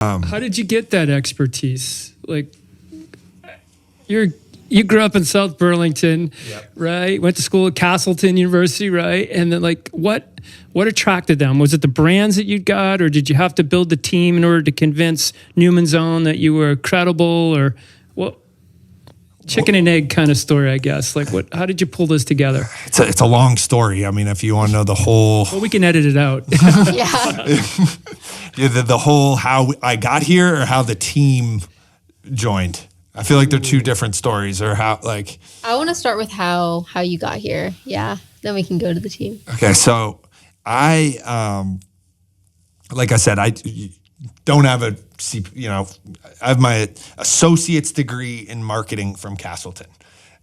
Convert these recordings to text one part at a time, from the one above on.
How did you get that expertise? Like, you grew up in South Burlington, yep. Right? Went to school at Castleton University, right? And then, like, what attracted them? Was it the brands that you got, or did you have to build the team in order to convince Newman's Own that you were credible, or what? Chicken and egg kind of story, I guess. Like, how did you pull this together? It's a long story. I mean, if you want to know the whole... Well, we can edit it out. The whole how I got here or how the team joined. I feel like they're two different stories, or how, like... I want to start with how you got here. Yeah. Then we can go to the team. Okay. So I, like I said, I don't have I have my associate's degree in marketing from Castleton.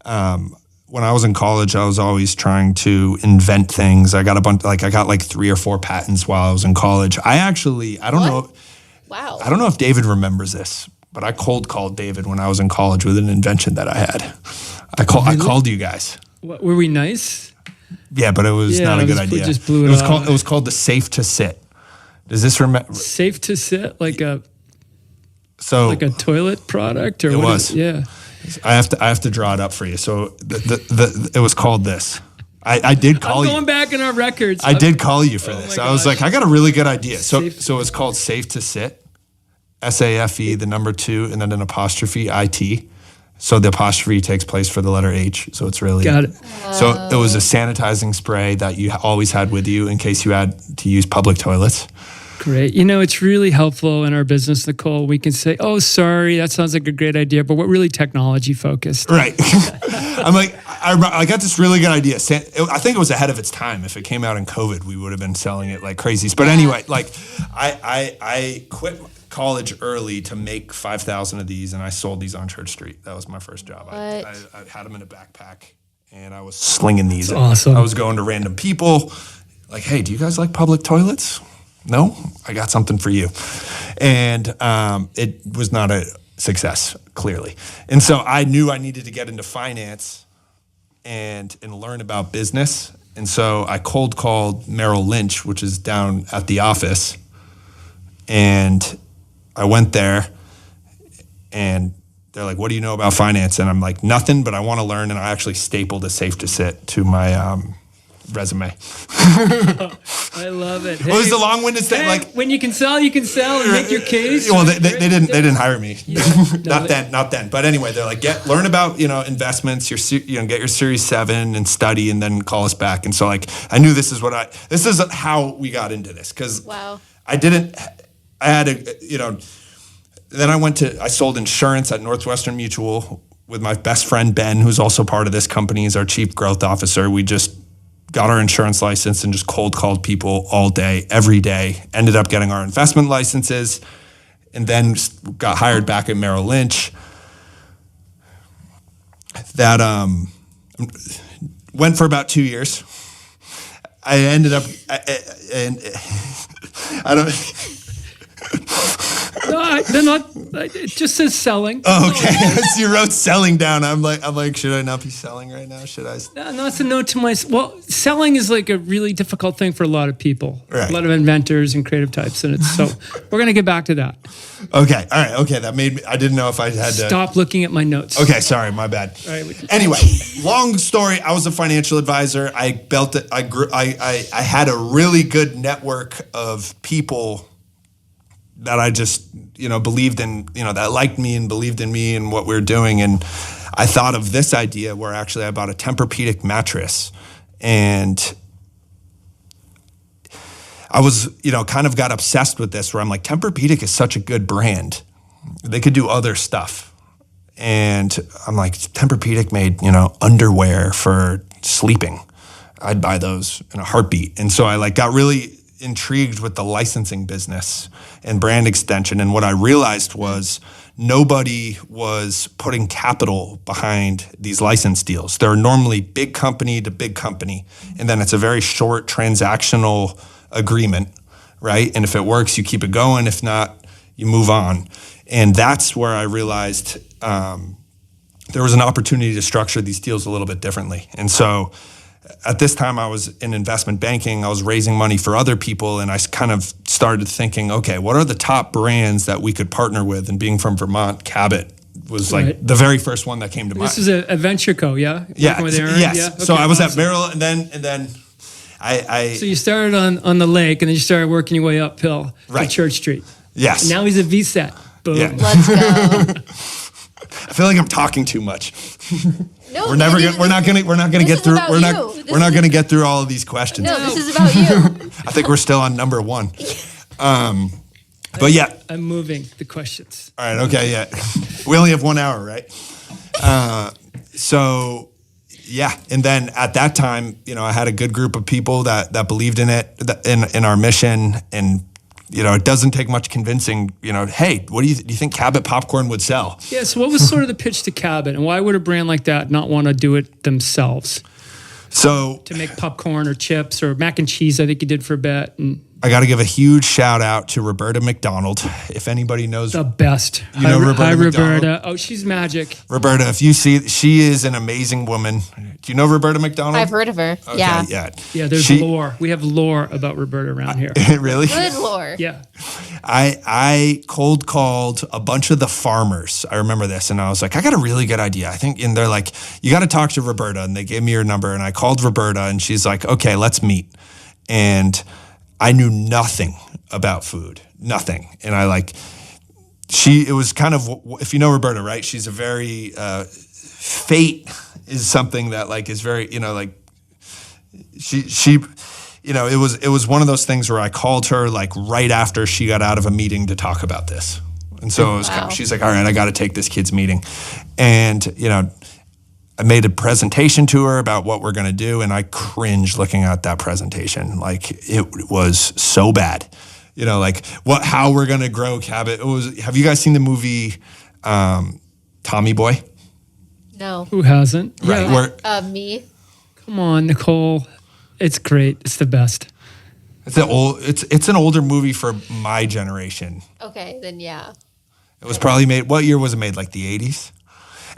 When I was in college, I was always trying to invent things. I got I got like 3 or 4 patents while I was in college. I don't know. Wow. I don't know if David remembers this, but I cold called David when I was in college with an invention that I had. I called you guys. What, were we nice? Yeah, but it was not a good idea. Just blew it off. It was called the Safe to Sit. Does this remember? Safe to Sit, like a toilet product, or it what was? Yeah. I have to draw it up for you. So it was called this. I did call you. I'm going back in our records. I did call you for this. I was like, I got a really good idea. So it was called Safe to Sit, SAFE, the number 2, and then an apostrophe IT. So the apostrophe takes place for the letter H. So it's really... Got it. So it was a sanitizing spray that you always had with you in case you had to use public toilets. Great. It's really helpful in our business, Nicole. We can say, oh, sorry, that sounds like a great idea, but we're really technology focused. Right. I'm like, I got this really good idea. I think it was ahead of its time. If it came out in COVID, we would have been selling it like crazies. But anyway, like I quit college early to make 5,000 of these, and I sold these on Church Street. That was my first job. I had them in a backpack, and I was slinging these. That's awesome. I was going to random people, like, hey, do you guys like public toilets? No? I got something for you. And it was not a success, clearly. And so I knew I needed to get into finance and learn about business. And so I cold called Merrill Lynch, which is down at the office. And I went there, and they're like, what do you know about finance? And I'm like, nothing, but I want to learn. And I actually stapled a Safe to Sit to my resume. I love it. Hey, it was the long-winded thing. Like, when you can sell and make your case. Well, they didn't hire me. Not then. But anyway, they're like, learn about investments. Get your Series 7 and study, and then call us back. And so like I knew this is how we got into this, because wow. Then I sold insurance at Northwestern Mutual with my best friend, Ben, who's also part of this company, is our chief growth officer. We just got our insurance license and just cold called people all day, every day, ended up getting our investment licenses, and then got hired back at Merrill Lynch. That went for about 2 years. I ended up, and I don't... No, they're not. It just says selling. Oh, okay. So you wrote selling down. I'm like, should I not be selling right now? Should I? No, it's a note to myself. Well, selling is like a really difficult thing for a lot of people. Right. A lot of inventors and creative types, and so we're gonna get back to that. Okay. All right. Okay. That made me. I didn't know if I had to stop looking at my notes. Okay. Sorry. My bad. All right. Anyway, long story. I was a financial advisor. I built it. I grew. I had a really good network of people that I just, believed in, that liked me and believed in me and what we were doing. And I thought of this idea where actually I bought a Tempur-Pedic mattress, and I was, kind of got obsessed with this, where I'm like, Tempur-Pedic is such a good brand. They could do other stuff. And I'm like, Tempur-Pedic made, underwear for sleeping. I'd buy those in a heartbeat. And so I got really intrigued with the licensing business and brand extension. And what I realized was nobody was putting capital behind these license deals. They're normally big company to big company. And then it's a very short transactional agreement, right? And if it works, you keep it going. If not, you move on. And that's where I realized there was an opportunity to structure these deals a little bit differently. And so at this time I was in investment banking. I was raising money for other people, and I kind of started thinking, okay, what are the top brands that we could partner with? And being from Vermont, Cabot was like the very first one that came to mind. This is a venture co, yeah? Yeah. Working with Aaron? Yes. Yeah? Okay, so I was awesome. at Merrill, and then I So you started on the lake, and then you started working your way uphill Right. to Church Street. yes. And now he's a VSET. Boom. Yeah. Let's go. I feel like I'm talking too much. No, We're not gonna This get is through. about We're you. not. This We're not is- gonna get through all of these questions. No, this is about you. I think we're still on number one. But yeah. I'm moving the questions. All right. Okay. Yeah. We only have 1 hour, right? So yeah. And then at that time, I had a good group of people that believed in it, in our mission, and it doesn't take much convincing. Hey, what do you think Cabot popcorn would sell? Yeah, so what was sort of the pitch to Cabot, and why would a brand like that not want to do it themselves? So To make popcorn or chips or mac and cheese, I think you did for a bit. And I got to give a huge shout out to Roberta McDonald. If anybody knows the best. You know Roberta Hi, McDonald? Roberta. Oh, she's magic. Roberta, if you see, she is an amazing woman. Do you know Roberta McDonald? I've heard of her. Okay, Yeah. Yeah, there's She- lore. We have lore about Roberta around here. Really? Good lord. Yeah. I cold called a bunch of the farmers. I remember this, and I was like, I got a really good idea. I think, and they're like, you got to talk to Roberta, and they gave me her number, and I called Roberta, and she's like, okay, let's meet. And I knew nothing about food, nothing, and it was kind of, if you know Roberta, right? She's a very fate is something that is very, she. It was one of those things where I called her right after she got out of a meeting to talk about this. And so it was Wow. she's like, all right, I got to take this kid's meeting. And, I made a presentation to her about what we're going to do. And I cringed looking at that presentation. It was so bad, how we're going to grow Cabot. Have you guys seen the movie Tommy Boy? No. Who hasn't? Right. Yeah. Where, Me. Come on, Nicole. It's great. It's the best. it's an older movie for my generation. Okay, then yeah. It was probably made. What year was it made? Like the 80s.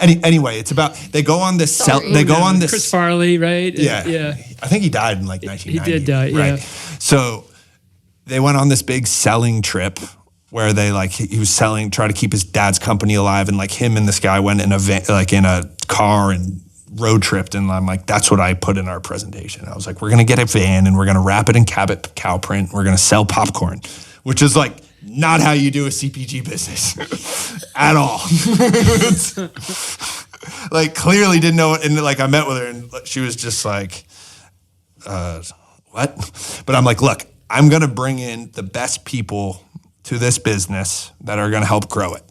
Anyway, it's about they go on this. Sorry. They go on this. Chris Farley, right? Yeah, Yeah. I think he died in 1990. He did die, yeah. Right. So they went on this big selling trip where they he was selling, try to keep his dad's company alive, and him and this guy went in a van, in a car and road tripped, and I'm like, that's what I put in our presentation. I was like, we're gonna get a van and we're gonna wrap it in Cabot cow print. We're gonna sell popcorn, which is not how you do a CPG business at all. Clearly didn't know it, and I met with her and she was just like, what? But I'm like, look, I'm gonna bring in the best people to this business that are gonna help grow it.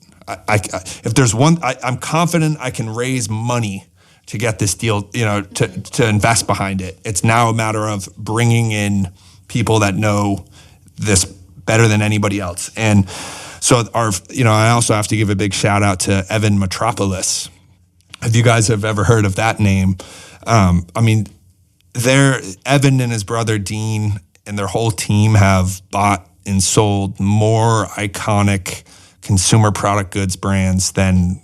If there's one, I'm confident I can raise money to get this deal, to invest behind it. It's now a matter of bringing in people that know this better than anybody else. And so I also have to give a big shout out to Evan Metropolis. If you guys have ever heard of that name, Evan and his brother Dean and their whole team have bought and sold more iconic consumer product goods brands than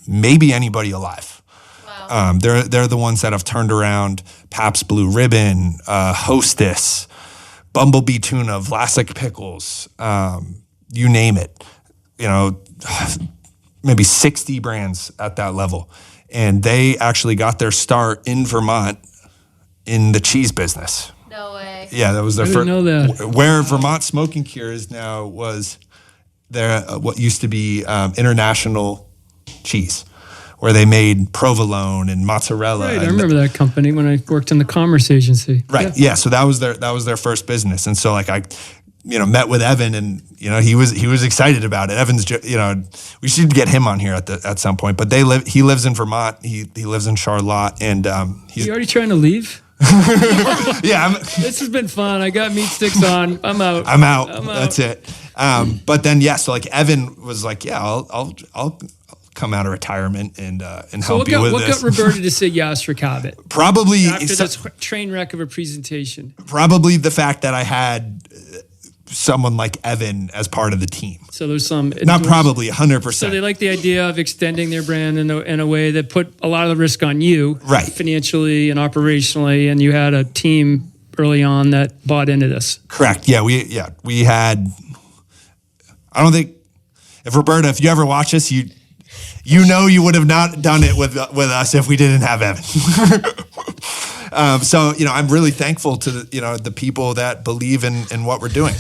maybe anybody alive. Wow. They're the ones that have turned around Pabst Blue Ribbon, Hostess, Bumblebee Tuna, Vlasic Pickles, you name it. Maybe 60 brands at that level. And they actually got their start in Vermont in the cheese business. No way. Yeah, that was their I first. didn't know that. Where Vermont Smoking Cure is now was their what used to be International Cheese, where they made provolone and mozzarella. Right, I and remember that company when I worked in the commerce agency. Right. Yeah. So that was their first business, and so I, met with Evan, and he was excited about it. Evan's, we should get him on here at some point. But he lives in Vermont. He lives in Charlotte, and he's You already trying to leave? yeah. This has been fun. I got meat sticks on. I'm out. I'm out. That's it. But then so Evan was like, yeah, I'll come out of retirement and help you with what this. got Roberta to say yes for Cabot? Probably After this train wreck of a presentation. Probably the fact that I had someone like Evan as part of the team. So there's some Not probably 100%. So they like the idea of extending their brand in a way that put a lot of the risk on you, Right. financially and operationally, and you had a team early on that bought into this. Correct. Yeah, we had. I don't think if Roberta, if you ever watch us, you know you would have not done it with us if we didn't have Evan. So I'm really thankful to the people that believe in what we're doing.